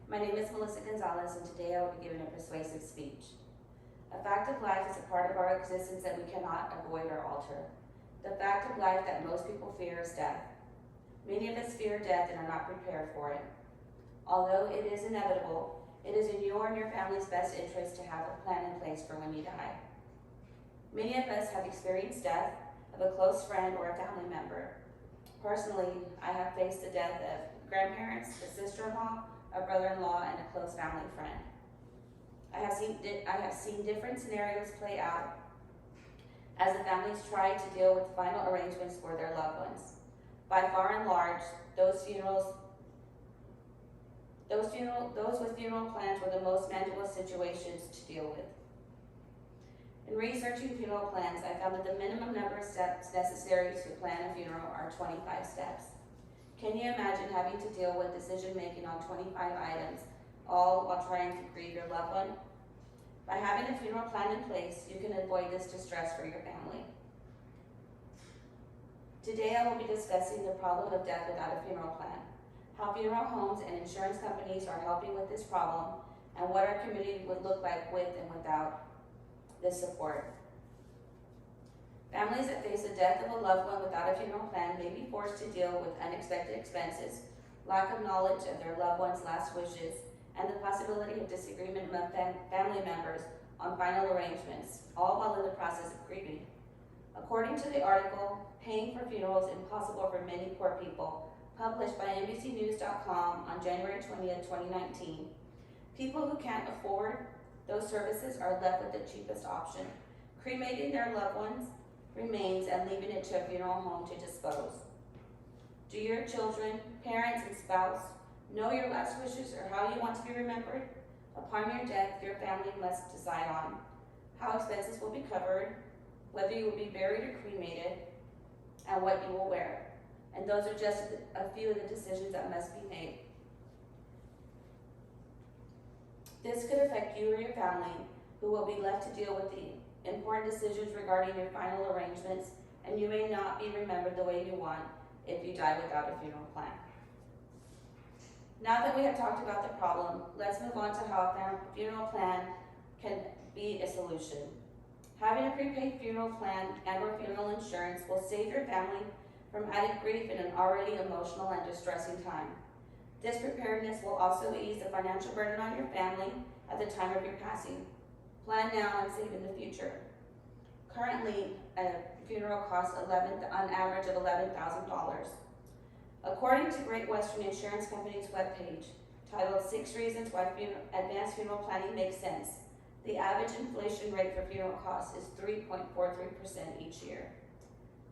My name is Melissa Gonzalez, and today I will be giving a persuasive speech. A fact of life is a part of our existence that we cannot avoid or alter. The fact of life that most people fear is death. Many of us fear death and are not prepared for it. Although it is inevitable, it is in your and your family's best interest to have a plan in place for when you die. Many of us have experienced death of a close friend or a family member. Personally, I have faced the death of grandparents, a sister-in-law, a brother-in-law, and a close family friend. I have seen different scenarios play out as the families try to deal with final arrangements for their loved ones. By far and large, those with funeral plans were the most manageable situations to deal with. In researching funeral plans, I found that the minimum number of steps necessary to plan a funeral are 25 steps. Can you imagine having to deal with decision-making on 25 items, all while trying to grieve your loved one? By having a funeral plan in place, you can avoid this distress for your family. Today I will be discussing the problem of death without a funeral plan, how funeral homes and insurance companies are helping with this problem, and what our community would look like with and without this support. Families that face the death of a loved one without a funeral plan may be forced to deal with unexpected expenses, lack of knowledge of their loved one's last wishes, and the possibility of disagreement among family members on final arrangements, all while in the process of grieving. According to the article, Paying for Funerals Impossible for Many Poor People, published by NBCnews.com on January 20th, 2019, people who can't afford those services are left with the cheapest option, cremating their loved ones' remains and leaving it to a funeral home to dispose. Do your children, parents, and spouse know your last wishes or how you want to be remembered? Upon your death, your family must decide on how expenses will be covered, whether you will be buried or cremated, and what you will wear. And those are just a few of the decisions that must be made. This could affect you or your family, who will be left to deal with the important decisions regarding your final arrangements, and you may not be remembered the way you want if you die without a funeral plan. Now that we have talked about the problem, let's move on to how a funeral plan can be a solution. Having a prepaid funeral plan and/or funeral insurance will save your family from added grief in an already emotional and distressing time. This preparedness will also ease the financial burden on your family at the time of your passing. Plan now and save in the future. Currently, a funeral costs on average of $11,000. According to Great Western Insurance Company's webpage, titled 6 Reasons Why Advanced Funeral Planning Makes Sense, the average inflation rate for funeral costs is 3.43% each year.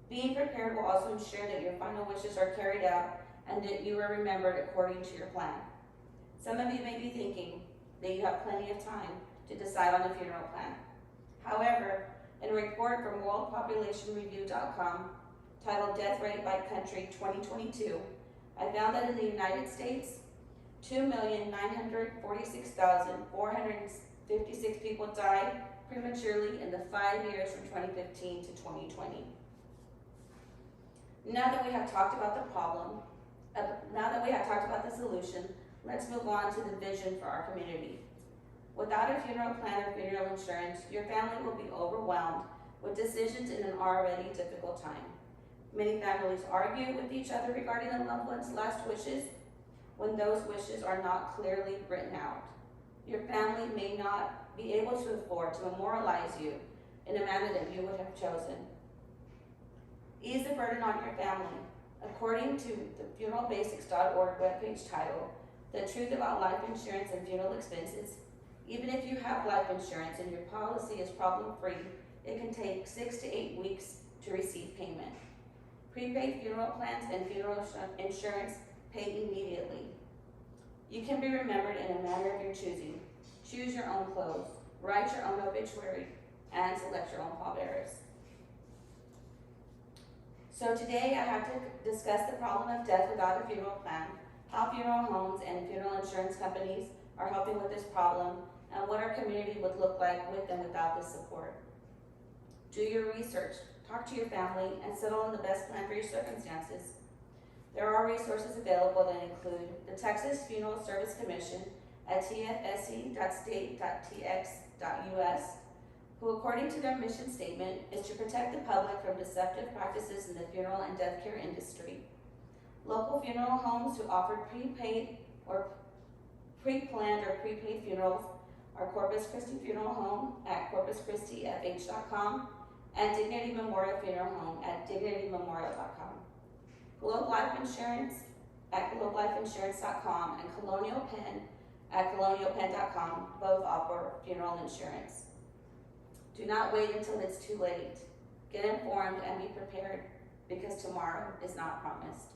Being prepared will also ensure that your final wishes are carried out and that you are remembered according to your plan. Some of you may be thinking that you have plenty of time to decide on a funeral plan. However, in a report from WorldPopulationReview.com titled Death Rate by Country 2022, I found that in the United States, 2,946,456 people died prematurely in the 5 years from 2015 to 2020. Now that we have talked about the problem, the solution, let's move on to the vision for our community. Without a funeral plan or funeral insurance, your family will be overwhelmed with decisions in an already difficult time. Many families argue with each other regarding a loved one's last wishes when those wishes are not clearly written out. Your family may not be able to afford to memorialize you in a manner that you would have chosen. Ease the burden on your family. According to the funeralbasics.org webpage titled, The Truth About Life Insurance and Funeral Expenses, even if you have life insurance and your policy is problem-free, it can take 6 to 8 weeks to receive payment. Prepaid funeral plans and funeral insurance pay immediately. You can be remembered in a manner of your choosing. Choose your own clothes, write your own obituary, and select your own pallbearers. So today I have to discuss the problem of death without a funeral plan, how funeral homes and funeral insurance companies are helping with this problem, and what our community would look like with and without this support. Do your research, talk to your family, and settle on the best plan for your circumstances. There are resources available that include the Texas Funeral Service Commission at tfse.state.tx.us, who, according to their mission statement, is to protect the public from deceptive practices in the funeral and death care industry. Local funeral homes who offer prepaid or pre-planned or prepaid funerals are Corpus Christi Funeral Home at corpuschristifh.com and Dignity Memorial Funeral Home at dignitymemorial.com. Globe Life Insurance at globelifeinsurance.com and Colonial Penn at colonialpenn.com both offer funeral insurance. Do not wait until it's too late. Get informed and be prepared, because tomorrow is not promised.